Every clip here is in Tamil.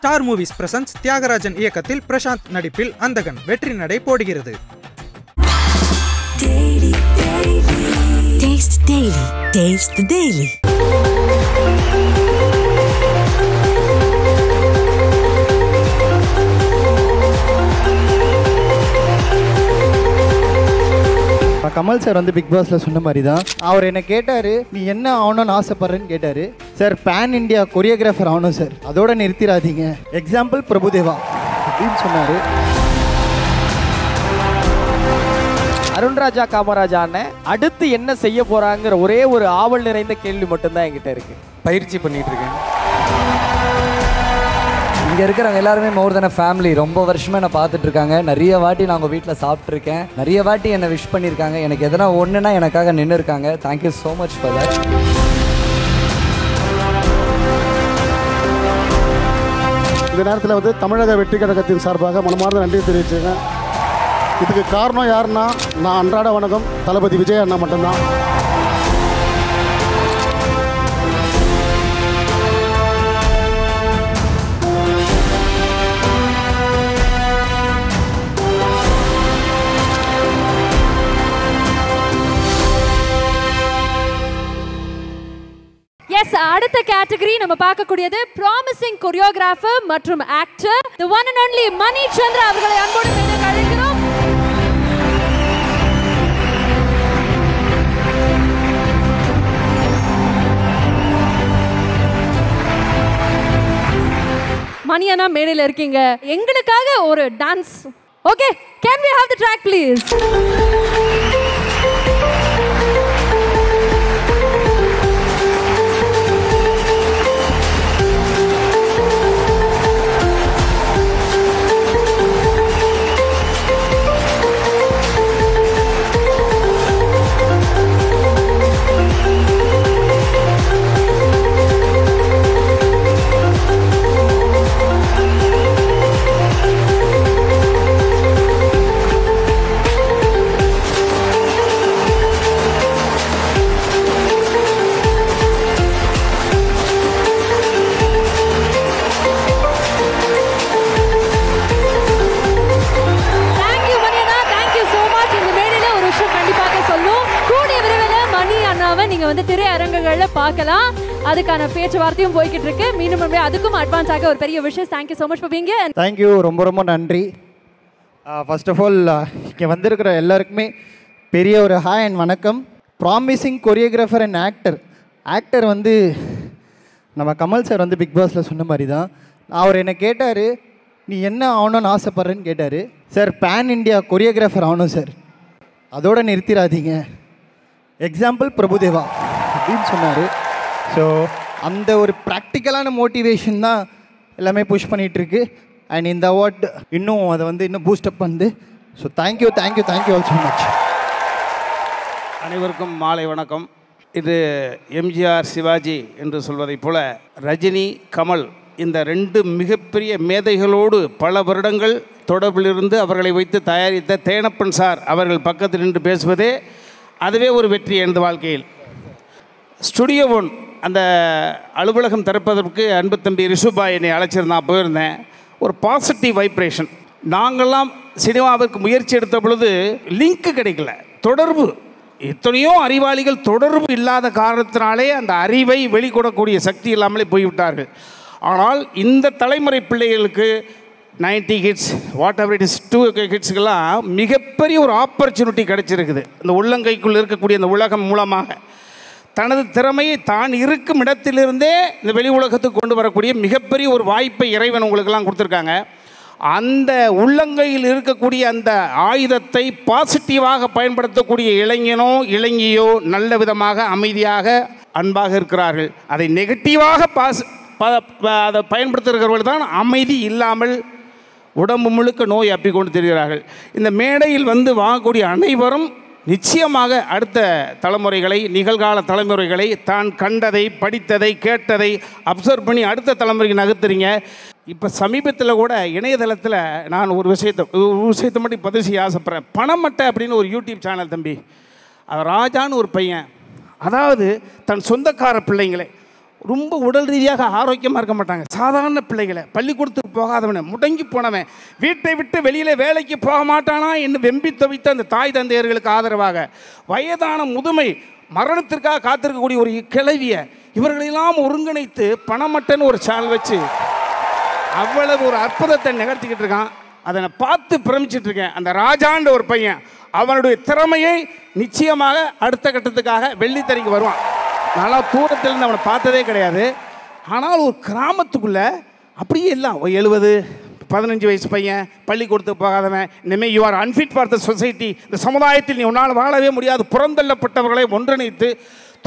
ஸ்டார் மூவிஸ் பிரசன்ஸ் தியாகராஜன் இயக்கத்தில் பிரசாந்த் நடிப்பில் அந்தகன் வெற்றி நடை போடுகிறது. கமல் சார் வந்து பிக் பாஸ்ல சொன்ன மாதிரி தான் அவர் என்ன கேட்டார், நீ என்ன ஆகணும்னு ஆசைப்படுறேன்னு கேட்டார். சார் பேன் இண்டியா கொரியோகிராஃபர் ஆகணும் சார், அதோட நிறுத்திடாதீங்க, எக்ஸாம்பிள் பிரபுதேவா அப்படின்னு சொன்னார். அருண்ராஜா காமராஜா அண்ணன் அடுத்து என்ன செய்ய போறாங்கிற ஒரே ஒரு ஆவல் நிறைந்த கேள்வி மட்டும்தான் என்கிட்ட இருக்கு. பயிற்சி பண்ணிட்டு இருக்கேன். இங்கே இருக்கிறவங்க எல்லாருமே மோர் தென் ஃபேமிலி. ரொம்ப வருஷமாக என்னை பார்த்துட்டு இருக்காங்க. நிறைய வாட்டி நான் உங்கள் வீட்டில் சாப்பிட்ருக்கேன். நிறைய வாட்டி என்னை விஷ் பண்ணியிருக்காங்க. எனக்கு எதனா ஒன்றுனா எனக்காக நின்று இருக்காங்க. Thank you so much for that. இந்த நேரத்தில் வந்து தமிழக வெற்றி கழகத்தின் சார்பாக மனமார்ந்த நன்றி தெரிவிச்சுருக்கேன். இதுக்கு காரணம் யாருன்னா நான் அன்றாட வணக்கம் தளபதி விஜய் அண்ணா மட்டும்தான். அடுத்த கேட்டகரி நம்ம பார்க்கக்கூடியது ப்ராமிசிங் கொரியோகிராஃபர் மற்றும் actor the one and only Mani Chandra அவர்களை அன்போடு மேடைக்கு அழைக்கிறோம். மணி அண்ணா மேடையில் இருக்கீங்க, எங்களுக்காக ஒரு dance. Okay, can we have the track please? திரையரங்குகளில் பார்க்கலாம். அதுக்கான பேச்சுவார்த்தையும் போய்கிட்டு இருக்கு. மீண்டும் அதுக்கும் அட்வான்ஸாக ஒரு பெரிய விஷயம். Thank you so much for being here. Thank you, ரொம்ப ரொம்ப நன்றி. ஃபர்ஸ்ட் ஆஃப் ஆல் இங்கே வந்திருக்கிற எல்லாருக்குமே பெரிய ஒரு ஹாய் அண்ட் வணக்கம். ப்ராமிசிங் கொரியோகிராஃபர் அண்ட் ஆக்டர் வந்து நம்ம கமல் சார் வந்து பிக் பாஸில் சொன்ன மாதிரி தான் அவர் என்ன கேட்டார், நீ என்ன ஆகணும்னு ஆசைப்படுறேன்னு கேட்டார். சார் பேன் இண்டியா கொரியோகிராஃபர் ஆகணும் சார், அதோட நிறுத்திடாதீங்க, எக்ஸாம்பிள் பிரபுதேவா அப்படின்னு சொன்னார். ஸோ அந்த ஒரு ப்ராக்டிக்கலான மோட்டிவேஷன் தான் எல்லாமே புஷ் பண்ணிகிட்ருக்கு. அண்ட் இந்த அவார்ட் இன்னும் அதை வந்து இன்னும் பூஸ்டப் பண்ணுது. So thank you all so much. அனைவருக்கும் மாலை வணக்கம். இது எம்ஜிஆர் சிவாஜி என்று சொல்வதைப் போல ரஜினி கமல் இந்த ரெண்டு மிகப்பெரிய மேதைகளோடு பல வருடங்கள் தொடர்பிலிருந்து அவர்களை வைத்து தயாரித்த தேனப்பன் சார் அவர்கள் பக்கத்தில் நின்று பேசுவதே அதுவே ஒரு வெற்றி எனது வாழ்க்கையில். ஸ்டுடியோ 1 அந்த அலுவலகம் திறப்பதற்கு அன்பு தம்பி ரிஷுபாய் என்னை அழைச்சிருந்தான், போயிருந்தேன். ஒரு பாசிட்டிவ் வைப்ரேஷன். நாங்கள்லாம் சினிமாவிற்கு முயற்சி எடுத்த பொழுது லிங்க்கு கிடைக்கல, தொடர்பு. எத்தனையோ அறிவாளிகள் தொடர்பு இல்லாத காரணத்தினாலே அந்த அறிவை வெளிக்கொடக்கூடிய சக்தி இல்லாமலே போய்விட்டார்கள். ஆனால் இந்த தலைமுறை பிள்ளைகளுக்கு 90 kids what ever it is 2 கிட்ஸுக்கெல்லாம் மிகப்பெரிய ஒரு ஆப்பர்ச்சுனிட்டி கிடைச்சிருக்குது. இந்த உள்ளங்கைக்குள் இருக்கக்கூடிய இந்த உலகம் மூலமாக தனது திறமையை தான் இருக்கும் இடத்திலிருந்தே இந்த வெளி உலகத்துக்கு கொண்டு வரக்கூடிய மிகப்பெரிய ஒரு வாய்ப்பை இறைவன் உங்களுக்கெல்லாம் கொடுத்துருக்காங்க. அந்த உள்ளங்கையில் இருக்கக்கூடிய அந்த ஆயுதத்தை பாசிட்டிவாக பயன்படுத்தக்கூடிய இளைஞனோ இளைஞியோ நல்ல விதமாக அமைதியாக அன்பாக இருக்கிறார்கள். அதை நெகட்டிவாக அதை பயன்படுத்துகிறவர்கள் தான் அமைதி இல்லாமல் உடம்பு முழுக்க நோய் அப்படி கொண்டு தெரிகிறார்கள். இந்த மேடையில் வந்து வாங்கக்கூடிய அனைவரும் நிச்சயமாக அடுத்த தலைமுறைகளை, நிகழ்கால தலைமுறைகளை தான் கண்டதை, படித்ததை, கேட்டதை அப்சர்வ் பண்ணி அடுத்த தலைமுறைக்கு நகர்த்துறீங்க. இப்போ சமீபத்தில் கூட இணையதளத்தில் நான் ஒரு விஷயத்தை மட்டும் பதிவு செய்ய ஆசைப்பட்றேன். பணமட்டை அப்படின்னு ஒரு யூடியூப் சேனல் தம்பி, ராஜான்னு ஒரு பையன், அதாவது தன் சொந்தக்கார பிள்ளைங்களே ரொம்ப உடல் ரீதியாக ஆரோக்கியமாக இருக்க மாட்டாங்க. சாதாரண பிள்ளைகளை, பள்ளிக்கூடத்துக்கு போகாதவனை, முடங்கி போனவன், வீட்டை விட்டு வெளியில் வேலைக்கு போக மாட்டானா என்று வெம்பி தவித்த அந்த தாய் தந்தையர்களுக்கு ஆதரவாக, வயதான முதுமை மரணத்திற்காக காத்திருக்கக்கூடிய ஒரு கிழவியை இவர்களெல்லாம் ஒருங்கிணைத்து பணமட்டன் ஒரு சால் வச்சு அவ்வளவு ஒரு அற்புதத்தை நிகழ்த்திக்கிட்டு இருக்கான். அதை நான் பார்த்து பிரமிச்சிட்டு இருக்கேன். அந்த ராஜான்ற ஒரு பையன் அவனுடைய திறமையை நிச்சயமாக அடுத்த கட்டத்துக்காக வெள்ளித்தறிக்கு வருவான். நல்லா தூரத்திலிருந்து அவனை பார்த்ததே கிடையாது. ஆனால் ஒரு கிராமத்துக்குள்ளே அப்படியே எல்லாம் 70-15 வயசு பையன், பள்ளிக்கூடத்துக்கு போகாதவன், இனிமேல் you are unfit for the society, இந்த சமுதாயத்தில் நீ உன்னால் வாழவே முடியாது, புறந்தள்ளப்பட்டவர்களை ஒன்றிணைத்து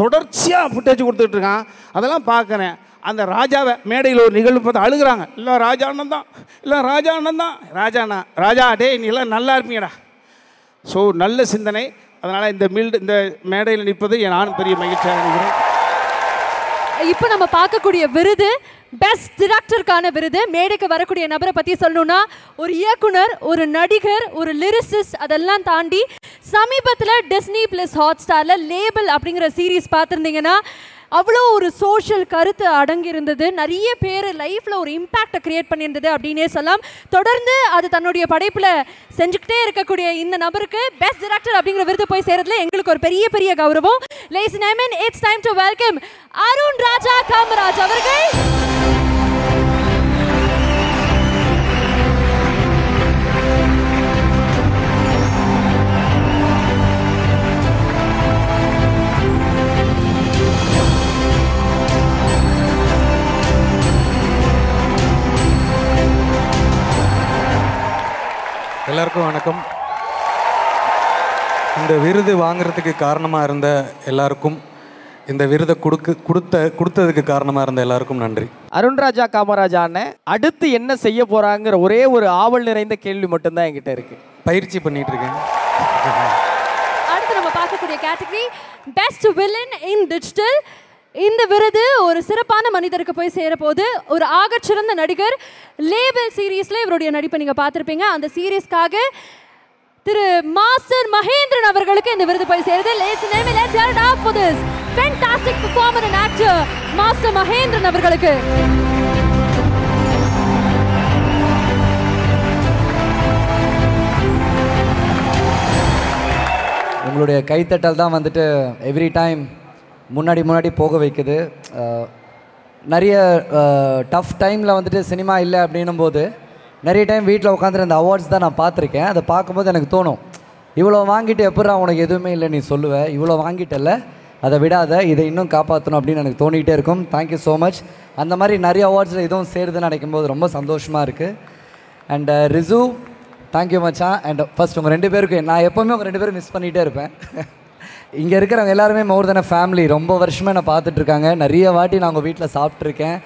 தொடர்ச்சியாக ஃபுட்டேஜ் கொடுத்துட்டு இருக்கான். அதெல்லாம் பார்க்குறேன். அந்த ராஜாவை மேடையில் ஒரு நிகழ்வு பார்த்து அழுகிறாங்க. இல்லை ராஜா அண்ணன் தான், இல்லை ராஜா அண்ணன் தான், ராஜாண்ணா ராஜா டே நீ எல்லாம் நல்லா இருப்பீங்கடா. ஸோ நல்ல சிந்தனை. அதனால் இந்த மேடையில் நிற்பது நானும் பெரிய மகிழ்ச்சியாக நினைக்கிறேன். இப்போ நம்ம பார்க்கக்கூடிய விருது பெஸ்ட் டிரெக்டருக்கான விருது. மேடைக்கு வரக்கூடிய நபரை பற்றி சொல்லணும்னா ஒரு இயக்குனர், ஒரு நடிகர், ஒரு லிரிசிஸ்ட், அதெல்லாம் தாண்டி சமீபத்தில் டிஸ்னி ப்ளஸ் ஹாட்ஸ்டாரில் லேபிள் அப்படிங்கிற சீரீஸ் பார்த்துருந்தீங்கன்னா அவ்வளோ ஒரு சோஷியல் கருத்து அடங்கி இருந்தது. நிறைய பேர் லைஃப்பில் ஒரு இம்பேக்டை கிரியேட் பண்ணியிருந்தது அப்படின்னே சொல்லலாம். தொடர்ந்து அது தன்னுடைய படைப்பில் செஞ்சுக்கிட்டே இருக்கக்கூடிய இந்த நபருக்கு பெஸ்ட் டிரெக்டர் அப்படிங்கிற விருது போய் சேரதுல எங்களுக்கு ஒரு பெரிய பெரிய கௌரவம். Ladies and gentlemen, it's time to welcome Arun ராஜா காமராஜ் அவர்கள். எல்லாருக்கும் வணக்கம். இந்த விருது வாங்குறதுக்கு காரணமாக இருந்த எல்லாருக்கும், இந்த விருதை கொடுத்ததுக்கு காரணமாக இருந்த எல்லாருக்கும் நன்றி. அருண்ராஜா காமராஜ் அண்ணன் அடுத்து என்ன செய்ய போகிறாங்கிற ஒரே ஒரு ஆவல் நிறைந்த கேள்வி மட்டும்தான் என்கிட்ட இருக்கு. பயிற்சி பண்ணிட்டு இருக்கேன். அடுத்து நம்ம பார்க்கக்கூடிய category best villain in digital. இந்த விருது ஒரு சிறப்பான மனிதருக்கு போய் சேரப்போது. ஒரு ஆகச்சிறந்த நடிகர். லேபிள் சீரீஸில் இவருடைய நடிப்பை நீங்கள் பார்த்துருப்பீங்க. அந்த சீரீஸ்க்காக திரு மாஸ்டர் மகேந்திரன் அவர்களுக்கு இந்த விருது போய் சேருது. Let's hear it up for this fantastic performer and actor master Mahendran அவர்களுக்கு. உங்களுடைய கைத்தட்டல் தான் வந்துட்டு எவ்ரி டைம் முன்னாடி போக வைக்குது. நிறைய டஃப் டைமில் வந்துட்டு சினிமா இல்லை அப்படின்னும் போது நிறைய டைம் வீட்டில் உட்காந்துட்டு அந்த அவார்ட்ஸ் தான் நான் பார்த்துருக்கேன். அதை பார்க்கும்போது எனக்கு தோணும், இவ்வளோ வாங்கிட்டு எப்படா உனக்கு எதுவுமே இல்லை நீ சொல்லுவேன், இவ்வளோ வாங்கிட்டல அதை விடாத, இதை இன்னும் காப்பாற்றணும் அப்படின்னு எனக்கு தோணிகிட்டே இருக்கும். Thank you so much. அந்த மாதிரி நிறைய அவார்ட்ஸில் இதுவும் சேருதுன்னு நினைக்கும் போது ரொம்ப சந்தோஷமாக இருக்குது. அண்ட் ரிசு, தேங்க்யூ மச்சான். அண்ட் ஃபர்ஸ்ட் உங்கள் 2 பேருக்கு நான் எப்போவுமே உங்கள் 2 பேரும் மிஸ் பண்ணிகிட்டே இருப்பேன். இங்கே இருக்கிறவங்க எல்லாருமே மோர் தென் ஃபேமிலி. ரொம்ப வருஷமாக என்னை பார்த்துட்ருக்காங்க. நிறைய வாட்டி நான் உங்கள் வீட்டில் சாப்பிட்ருக்கேன்.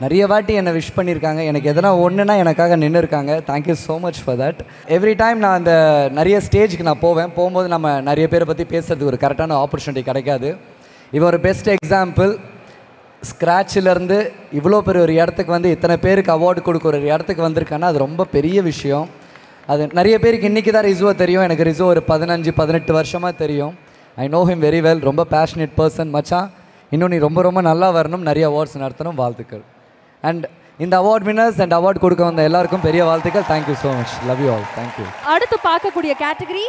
நிறைய வாட்டி என்னை விஷ் பண்ணியிருக்காங்க. எனக்கு எதனா ஒன்றுனா எனக்காக நின்று இருக்காங்க. Thank you so much for that. Every time நான் அந்த நிறைய ஸ்டேஜுக்கு நான் போகும்போது நம்ம நிறைய பேரை பற்றி பேசுகிறதுக்கு ஒரு கரெக்டான ஆப்பர்ச்சுனிட்டி கிடைக்காது. இவன் ஒரு பெஸ்ட் எக்ஸாம்பிள். ஸ்க்ராட்சிலேருந்து இவ்வளோ பெரிய ஒரு இடத்துக்கு வந்து இத்தனை பேருக்கு அவார்டு கொடுக்குற ஒரு இடத்துக்கு வந்திருக்காங்கன்னா அது ரொம்ப பெரிய விஷயம். அது நிறைய பேருக்கு இன்றைக்கி தான் ரிசுவை தெரியும். எனக்கு ரிசு ஒரு 15-18 வருஷமாக தெரியும். I know him very well. ரொம்ப பேஷனேட் பர்சன் மச்சான். இன்னும் நீ ரொம்ப ரொம்ப நல்லா வரணும், நிறைய அவார்ட்ஸ் நடத்தணும். வாழ்த்துக்கள். அண்ட் இந்த அவார்ட் வின்னர்ஸ் அண்ட் அவார்ட் கொடுக்க வந்த எல்லாருக்கும் பெரிய வாழ்த்துக்கள். Thank you so much. Love you all. Thank you. அடுத்து பார்க்கக்கூடிய category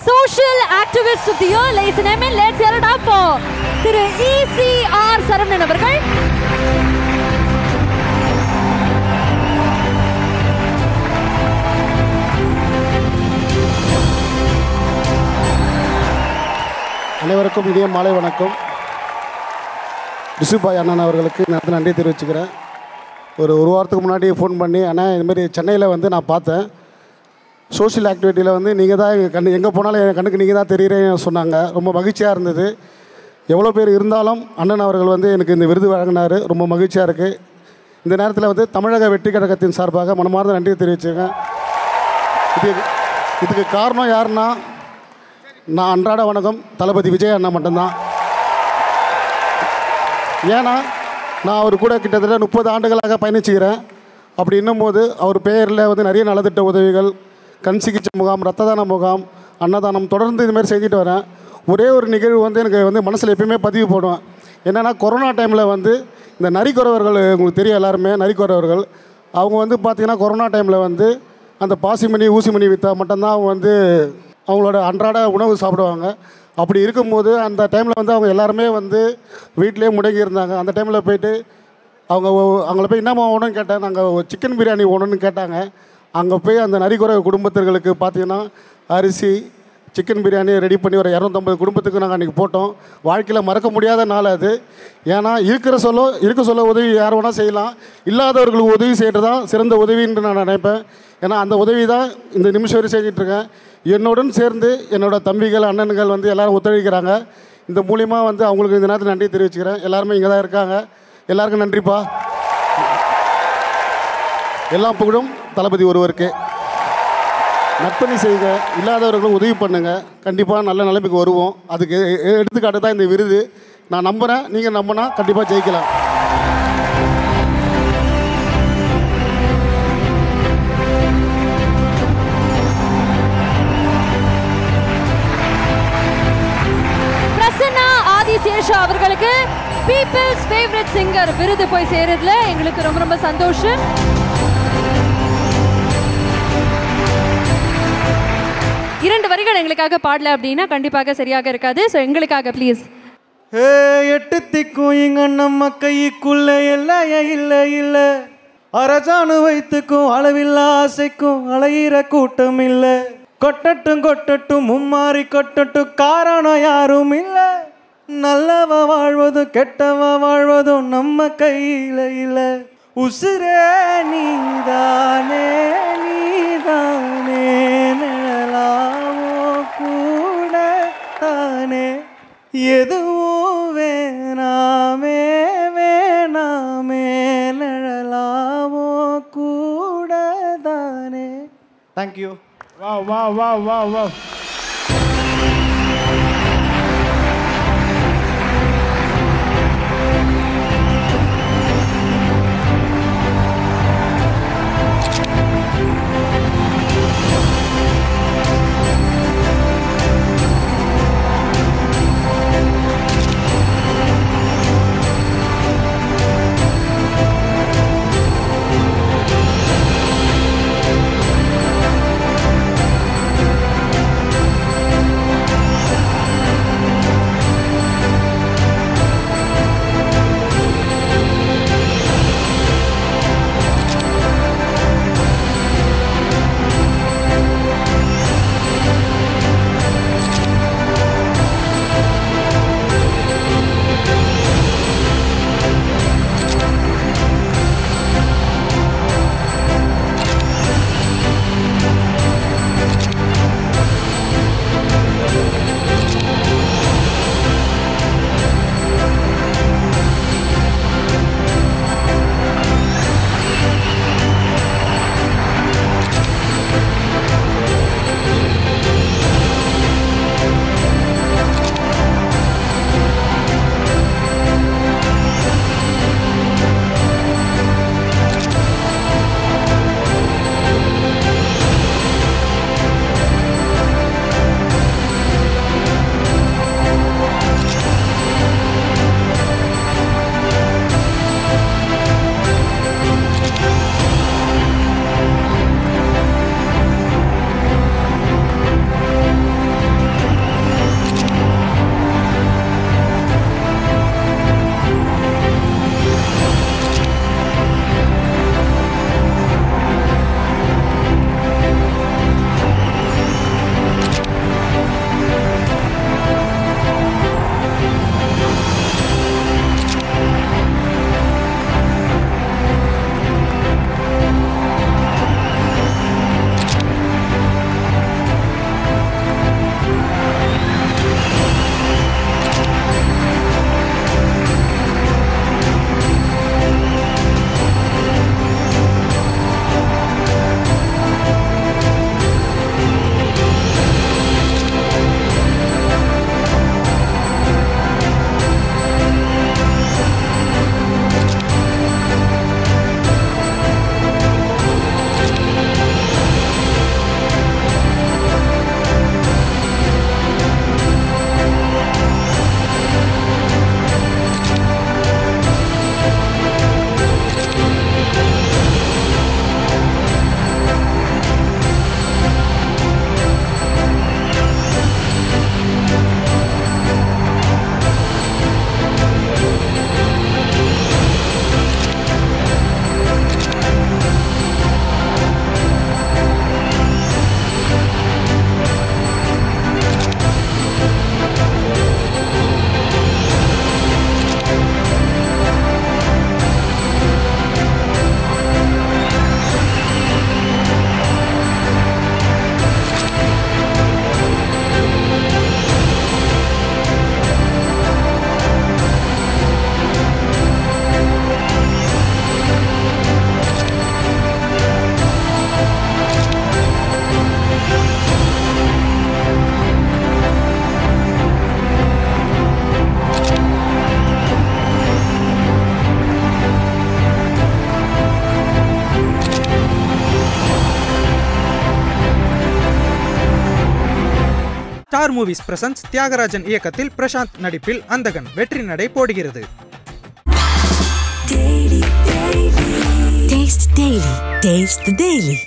social activist of the year. Ladies and gentlemen, let's hear it up for Thiru ECR Saravanan அவர்கள். அனைவருக்கும் இனிய மாலை வணக்கம். ரிஷிபாய் அண்ணன் அவர்களுக்கு நான் நன்றி தெரிவிச்சுக்கிறேன். ஒரு வாரத்துக்கு முன்னாடி ஃபோன் பண்ணி, அண்ணா இதுமாரி சென்னையில் வந்து நான் பார்த்தேன், சோஷியல் ஆக்டிவிட்டியில் வந்து நீங்கள் தான் எங்கள் கண்ணு, எங்கே போனாலும் என் கண்ணுக்கு நீங்கள் தான் தெரியுறேன்னு சொன்னாங்க. ரொம்ப மகிழ்ச்சியாக இருந்தது. எவ்வளோ பேர் இருந்தாலும் அண்ணன் அவர்கள் வந்து எனக்கு இந்த விருது வழங்கினார். ரொம்ப மகிழ்ச்சியாக இருக்குது. இந்த நேரத்தில் வந்து தமிழக வெற்றி கழகத்தின் சார்பாக மனமார்ந்த நன்றி தெரிவிச்சுருக்கேன். இதுக்கு காரணம் யாருன்னா, நான் அன்றாட வணக்கம் தளபதி விஜய் அண்ணா மட்டும்தான். ஏன்னா நான் அவர் கூட கிட்டத்தட்ட 30 ஆண்டுகளாக பயணிச்சுக்கிறேன். அப்படி இன்னும் போது அவர் பெயரில் வந்து நிறைய நலத்திட்ட உதவிகள், கண் சிகிச்சை முகாம், ரத்த தான முகாம், அன்னதானம் தொடர்ந்து இதுமாதிரி செஞ்சுட்டு வரேன். ஒரே ஒரு நிகழ்வு வந்து எனக்கு வந்து மனசில் எப்பயுமே பதிவு போடுவேன். என்னென்னா கொரோனா டைமில் வந்து இந்த நரிக்குறவர்கள் உங்களுக்கு தெரியும் எல்லாருமே, நரிக்குறவர்கள் அவங்க வந்து பார்த்திங்கன்னா கொரோனா டைமில் வந்து அந்த பாசிமணி ஊசிமணி விற்றா மட்டும்தான் அவங்க வந்து அவங்களோட அன்றாட உணவு சாப்பிடுவாங்க. அப்படி இருக்கும்போது அந்த டைமில் வந்து அவங்க எல்லாருமே வந்து வீட்டிலே முடங்கி இருந்தாங்க. அந்த டைமில் போயிட்டு அவங்கள போய் என்னம்மா வேணும்னு கேட்டேன். நாங்கள் சிக்கன் பிரியாணி வேணும்னு கேட்டாங்க. அங்கே போய் அந்த நரிக்குறவ குடும்பத்தினர்களுக்கு பார்த்திங்கன்னா அரிசி சிக்கன் பிரியாணி ரெடி பண்ணி ஒரு 250 குடும்பத்துக்கு நாங்கள் அன்றைக்கி போட்டோம். வாழ்க்கையில் மறக்க முடியாத நாள் அது. ஏன்னா இருக்க சொல்ல உதவி யார் வேணால் செய்யலாம், இல்லாதவர்களுக்கு உதவி செய்கிறது தான் சிறந்த உதவின்னு நான் நினைப்பேன். ஏன்னா அந்த உதவி தான் இந்த நிமிஷம் வரை செஞ்சிட்ருக்கேன். என்னுடன் சேர்ந்து என்னோடய தம்பிகள் அண்ணன்கள் வந்து எல்லோரும் ஒத்துழைக்கிறாங்க. இந்த மூலிமா வந்து அவங்களுக்கு இந்த நேரத்தில் நன்றி தெரிவிச்சுக்கிறேன். எல்லாருமே இங்கே தான் இருக்காங்க. எல்லாருக்கும் நன்றிப்பா. எல்லாம் புகழும் தளபதி ஒருவருக்கு. நற்பணி செய்க, இல்லாதவர்களும் உதவி பண்ணுங்கள். கண்டிப்பாக நல்ல நிலைமைக்கு வருவோம். அதுக்கு எடுத்துக்காட்டு தான் இந்த விருது. நான் நம்புகிறேன், நீங்கள் நம்பினா கண்டிப்பாக ஜெயிக்கலாம். பிரசன்னா ஆதிசேஷா அவர்களுக்கு பீப்பிள்ஸ் ஃபேவரட் சிங்கர் விருது போய் சேருதுல எங்களுக்கு ரொம்ப ரொம்ப சந்தோஷம். இரண்டு வரிகள் எங்களுக்காக பாடல அப்படின்னா கண்டிப்பாக சரியாக இருக்காது. ஸோ எங்களுக்காக ப்ளீஸ். எட்டு திக்கும் இங்க நம்ம கைக்குள்ள எல்லைய இல்லை இல்லை, அரசாணு வைத்துக்கும் அளவில்லா ஆசைக்கும் அலையிற கூட்டம் இல்லை. கொட்டட்டும் கொட்டட்டும் மும்மாறி கொட்டட்டும் காரணம் யாரும் இல்லை. நல்லவ வாழ்வதும் கெட்டவ வாழ்வதும் நம்ம கையில் இல்லை. உசுரே நீதானே நீதானே நிழலாவோ கூட தானே, எதுவும் வேணாமே வேணாமே நிழலாவோ கூட தானே. தேங்க்யூ. வா வா வா வா வா. ஸ்டார் மூவிஸ் பிரசன்ஸ் தியாகராஜன் இயக்கத்தில் பிரசாந்த் நடிப்பில் அந்தகன் வெற்றி நடை போடுகிறது. Taste the Daily.